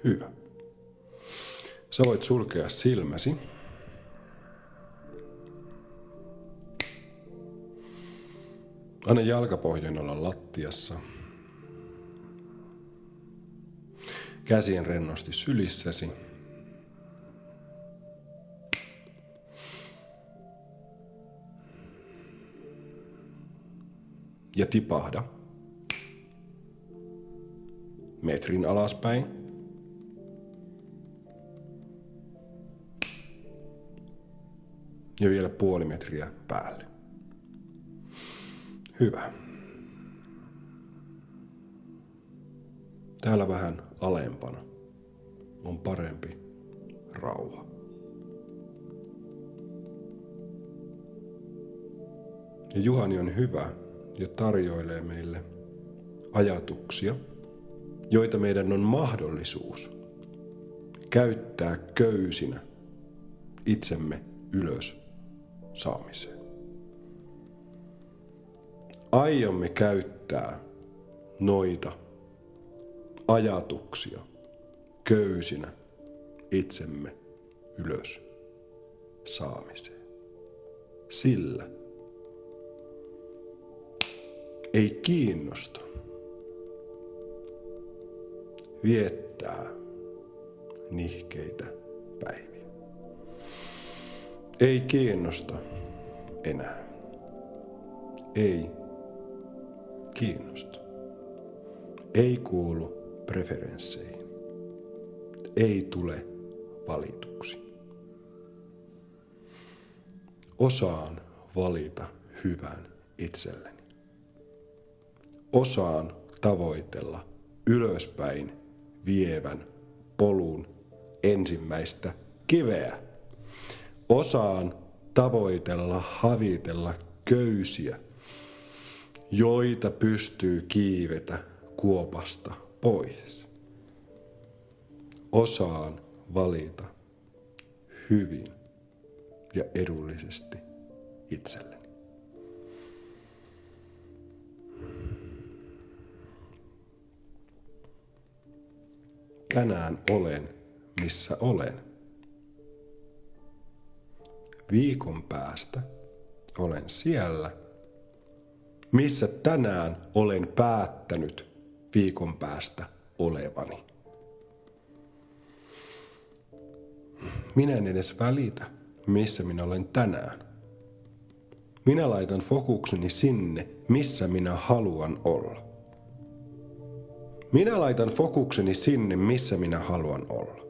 Hyvä. Sä voit sulkea silmäsi. Anna jalkapohjan olla lattiassa. Käsien rennosti sylissäsi. Ja tipahda metrin alaspäin. Ja vielä puoli metriä päälle. Hyvä. Täällä vähän alempana on parempi rauha. Ja Juhani on hyvä ja tarjoilee meille ajatuksia, joita meidän on mahdollisuus käyttää köysinä itsemme ylös saamiseen. Aiomme käyttää noita ajatuksia köysinä itsemme ylös saamiseen. Sillä ei kiinnosta viettää nihkeitä päiviä. Ei kiinnosta enää. Ei kiinnosta. Ei kuulu preferensseihin. Ei tule valituksi. Osaan valita hyvän itselleni. Osaan tavoitella ylöspäin vievän polun ensimmäistä kiveä. Osaan tavoitella, havitella köysiä, joita pystyy kiivetä kuopasta pois. Osaan valita hyvin ja edullisesti itselleni. Tänään olen, missä olen. Viikon päästä olen siellä, missä tänään olen päättänyt viikon päästä olevani. Minä en edes välitä, missä minä olen tänään. Minä laitan fokukseni sinne, missä minä haluan olla. Minä laitan fokukseni sinne, missä minä haluan olla.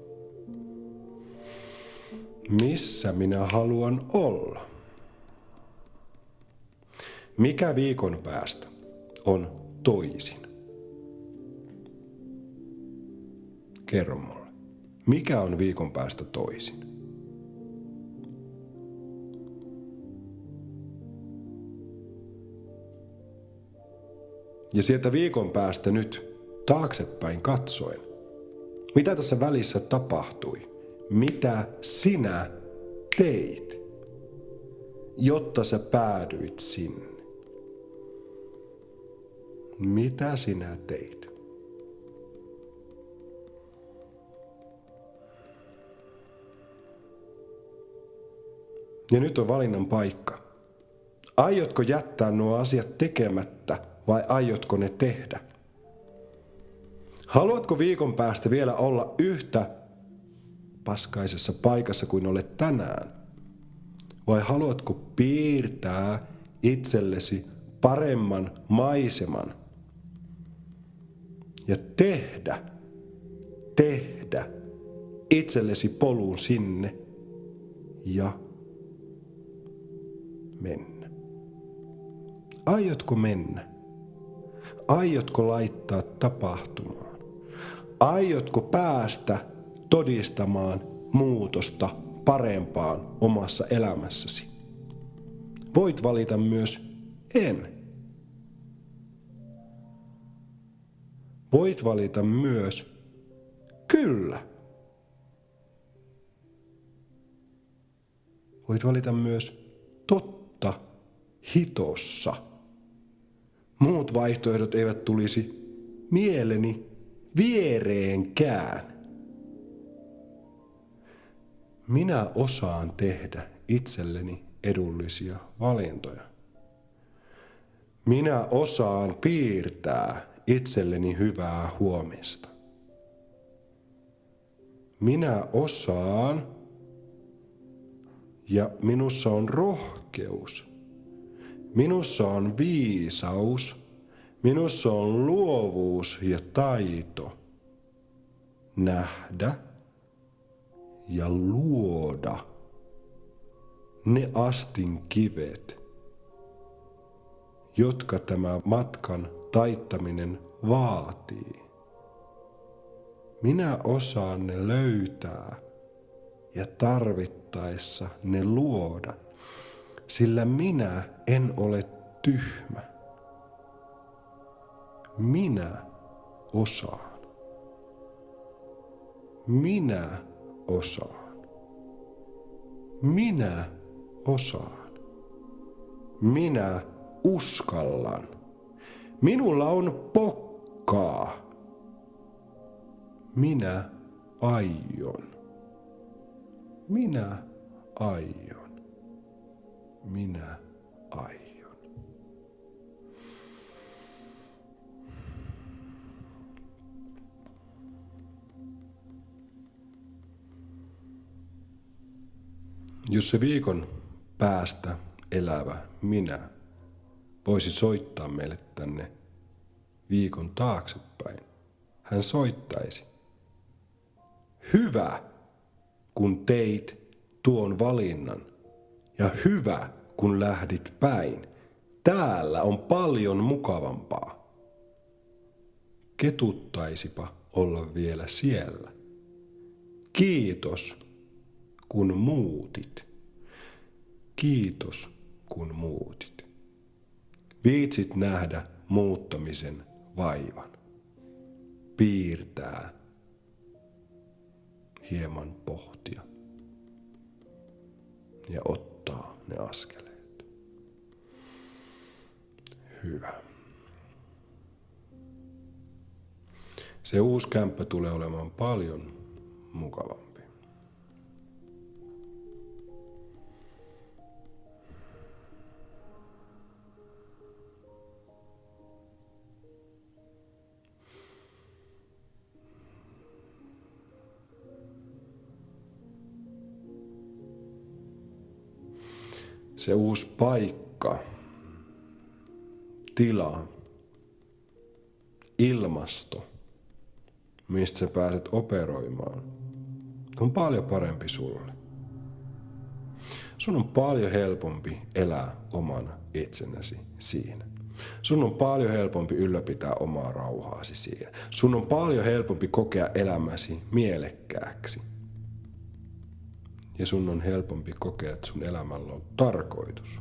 Missä minä haluan olla? Mikä viikon päästä on toisin? Kerro mulle. Mikä on viikon päästä toisin? Ja sieltä viikon päästä nyt taaksepäin katsoen. Mitä tässä välissä tapahtui? Mitä sinä teit, jotta sä päädyit sinne? Mitä sinä teit? Ja nyt on valinnan paikka. Aiotko jättää nuo asiat tekemättä vai aiotko ne tehdä? Haluatko viikon päästä vielä olla yhtä paskaisessa paikassa kuin olet tänään? Vai haluatko piirtää itsellesi paremman maiseman ja tehdä itsellesi polun sinne ja mennä? Aiotko mennä? Aiotko laittaa tapahtumaan? Aiotko päästä todistamaan muutosta parempaan omassa elämässäsi? Voit valita myös en. Voit valita myös kyllä. Voit valita myös totta hitossa. Muut vaihtoehdot eivät tulisi mieleni viereenkään. Minä osaan tehdä itselleni edullisia valintoja. Minä osaan piirtää itselleni hyvää huomista. Minä osaan ja minussa on rohkeus. Minussa on viisaus. Minussa on luovuus ja taito nähdä ja luoda ne astinkivet, jotka tämä matkan taittaminen vaatii. Minä osaan ne löytää ja tarvittaessa ne luoda, sillä minä en ole tyhmä. Minä osaan. Minä osaan. Minä osaan. Minä uskallan. Minulla on pokkaa. Minä aion. Minä aion. Minä aion. Jos se viikon päästä elävä minä voisi soittaa meille tänne viikon taaksepäin, hän soittaisi. Hyvä, kun teit tuon valinnan ja hyvä, kun lähdit päin. Täällä on paljon mukavampaa. Ketuttaisipa olla vielä siellä. Kiitos, kun muutit. Kiitos, kun muutit. Viitsit nähdä muuttamisen vaivan. Piirtää. Hieman pohtia. Ja ottaa ne askeleet. Hyvä. Se uusi kämppä tulee olemaan paljon mukavampi. Se uusi paikka, tila, ilmasto, mistä sä pääset operoimaan, on paljon parempi sulle. Sun on paljon helpompi elää omana itsenäsi siinä. Sun on paljon helpompi ylläpitää omaa rauhaasi siinä. Sun on paljon helpompi kokea elämäsi mielekkääksi. Ja sun on helpompi kokea, että sun elämällä on tarkoitus.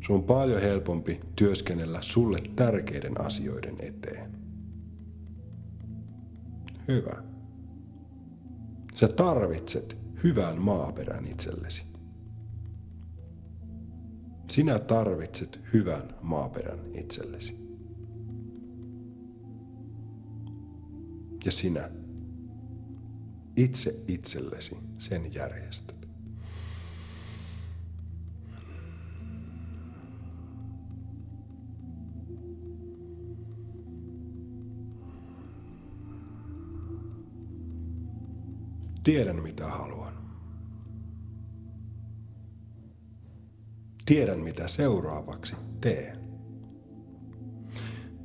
Sun on paljon helpompi työskennellä sulle tärkeiden asioiden eteen. Hyvä. Sä tarvitset hyvän maaperän itsellesi. Sinä tarvitset hyvän maaperän itsellesi. Ja sinä itse itsellesi sen järjestät. Tiedän mitä haluan. Tiedän mitä seuraavaksi teen.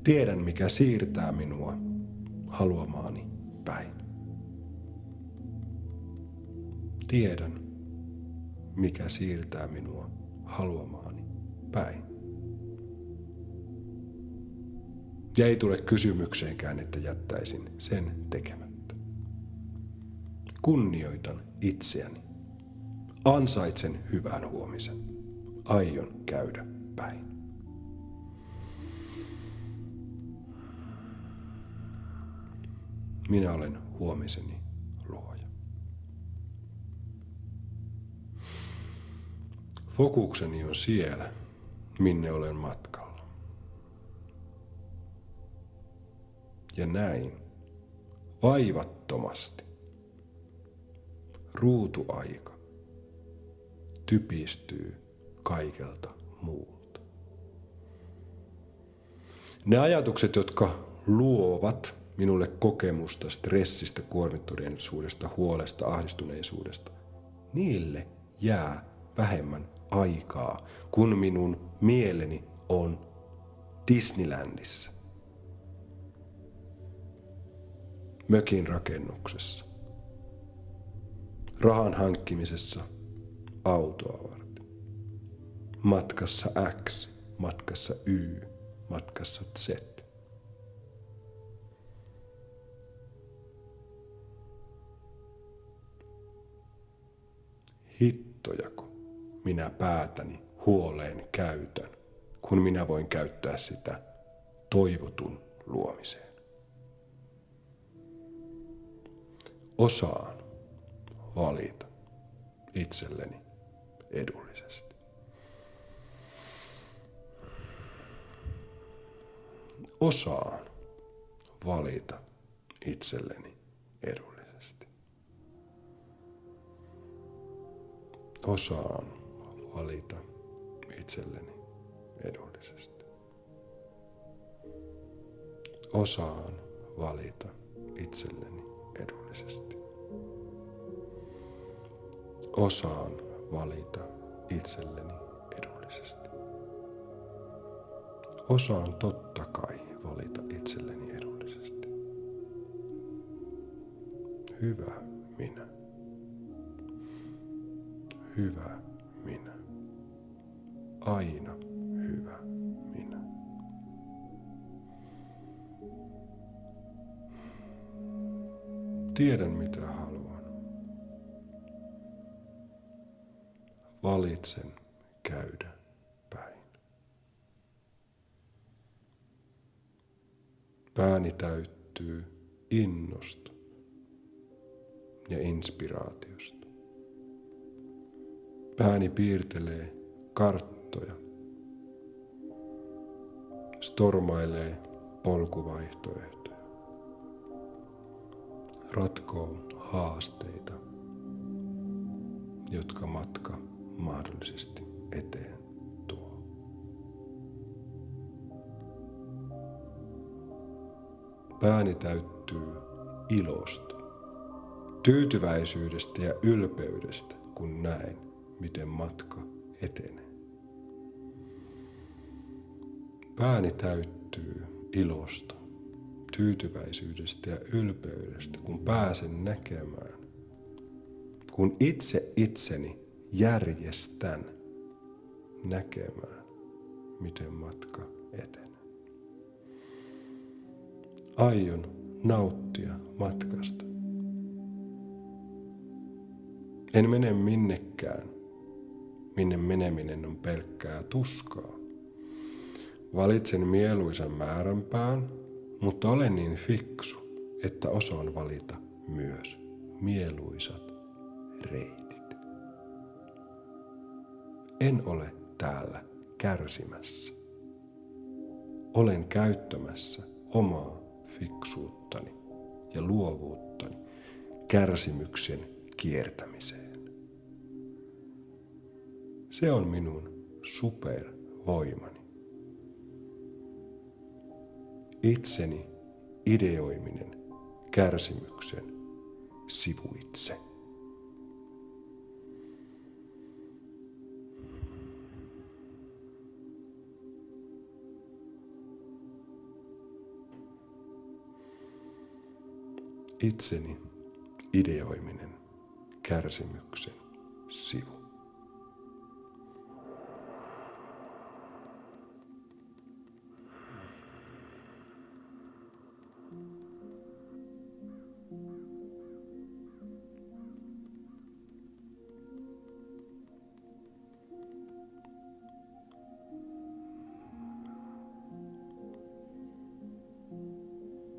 Tiedän mikä siirtää minua haluamaani päin. Tiedän, mikä siirtää minua haluamaani päin. Ja ei tule kysymykseenkään, että jättäisin sen tekemättä. Kunnioitan itseäni. Ansaitsen hyvän huomisen. Aion käydä päin. Minä olen huomiseni luoja. Fokukseni on siellä, minne olen matkalla. Ja näin, vaivattomasti, ruutuaika typistyy kaikelta muulta. Ne ajatukset, jotka luovat minulle kokemusta stressistä, kuormittuneisuudesta, huolesta, ahdistuneisuudesta, niille jää vähemmän aikaa, kun minun mieleni on Disneylandissa, mökin rakennuksessa, rahan hankkimisessa autoa varten, matkassa X, matkassa Y, matkassa Z. Hittojako minä päätäni huoleen käytän, kun minä voin käyttää sitä toivotun luomiseen. Osaan valita itselleni edullisesti. Osaan valita itselleni edullisesti. Osaan valita itselleni edullisesti. Osaan valita itselleni edullisesti. Osaan valita itselleni edullisesti. Osaan totta kai valita itselleni edullisesti. Hyvä minä. Hyvä minä. Aina hyvä minä. Tiedän mitä haluan. Valitsen käydä päin. Pääni täyttyy innosta ja inspiraatiosta. Pääni piirtelee karttoja, stormailee polkuvaihtoehtoja, ratkoo haasteita, jotka matka mahdollisesti eteen tuo. Pääni täyttyy ilosta, tyytyväisyydestä ja ylpeydestä, kun näen, miten matka etenee. Pääni täyttyy ilosta, tyytyväisyydestä ja ylpeydestä, kun pääsen näkemään, kun itse itseni järjestän näkemään, miten matka etenee. Aion nauttia matkasta. En mene minnekään, minne meneminen on pelkkää tuskaa. Valitsen mieluisan määränpään, mutta olen niin fiksu, että osaan valita myös mieluisat reitit. En ole täällä kärsimässä. Olen käyttämässä omaa fiksuuttani ja luovuuttani kärsimyksen kiertämiseen. Se on minun supervoimani. Itseni ideoiminen kärsimyksen sivuitse. Itseni ideoiminen kärsimyksen sivu.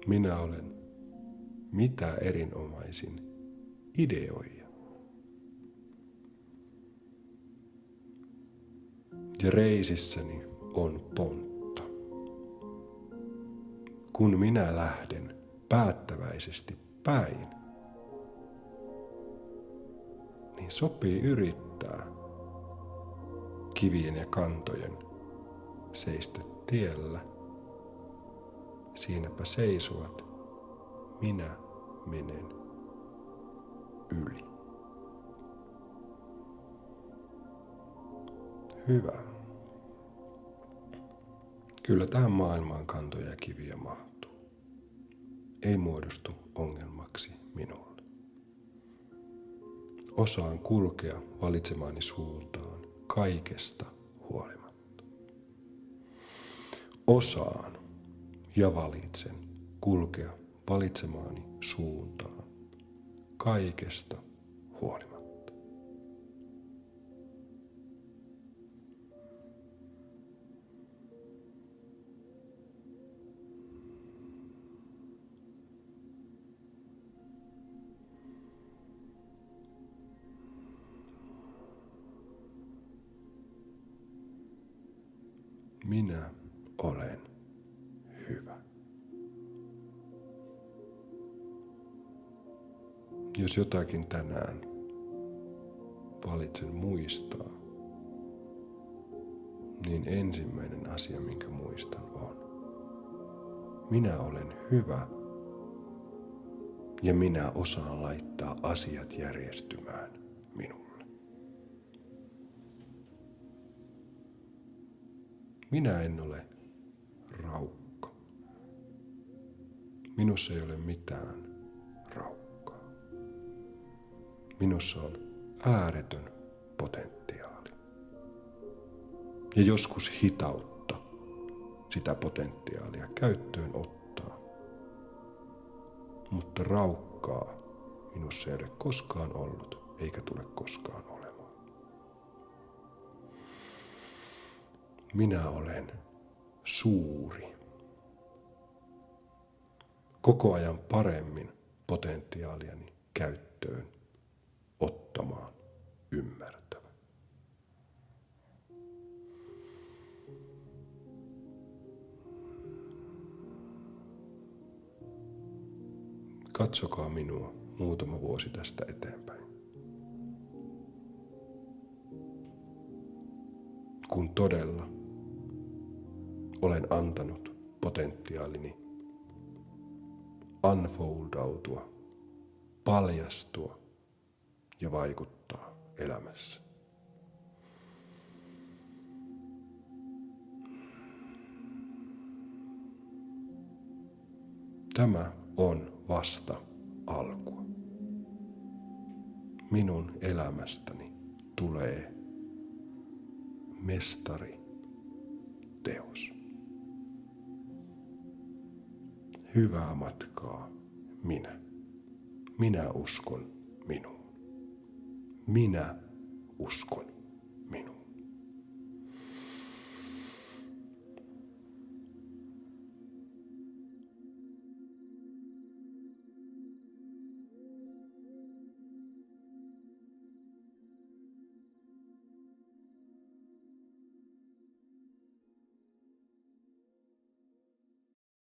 Minä olen mitä erinomaisin ideoija. Ja reisissäni on pontta. Kun minä lähden päättäväisesti päin, niin sopii yrittää kivien ja kantojen seistä tiellä. Siinäpä seisovat, minä menen yli. Hyvä. Kyllä tähän maailmaan kantoja ja kiviä mahtuu. Ei muodostu ongelmaksi minulle. Osaan kulkea valitsemaani suuntaan kaikesta huolimatta. Osaan ja valitsen kulkea valitsemaani suuntaan kaikesta huolimatta. Minä olen hyvä. Jos jotakin tänään valitsen muistaa, niin ensimmäinen asia, minkä muistan, on: minä olen hyvä ja minä osaan laittaa asiat järjestymään minulle. Minä en ole raukka. Minussa ei ole mitään raukkaa. Minussa on ääretön potentiaali. Ja joskus hitautta sitä potentiaalia käyttöön ottaa. Mutta raukkaa minussa ei ole koskaan ollut, eikä tule koskaan olemaan. Minä olen suuri. Koko ajan paremmin potentiaaliani käyttöön ottamaan ymmärtävä. Katsokaa minua muutama vuosi tästä eteenpäin. Kun todella olen antanut potentiaalini unfoldautua, paljastua ja vaikuttaa elämässä. Tämä on vasta alkua. Minun elämästäni tulee mestari teos. Hyvää matkaa minä. Minä uskon minuun. Minä uskon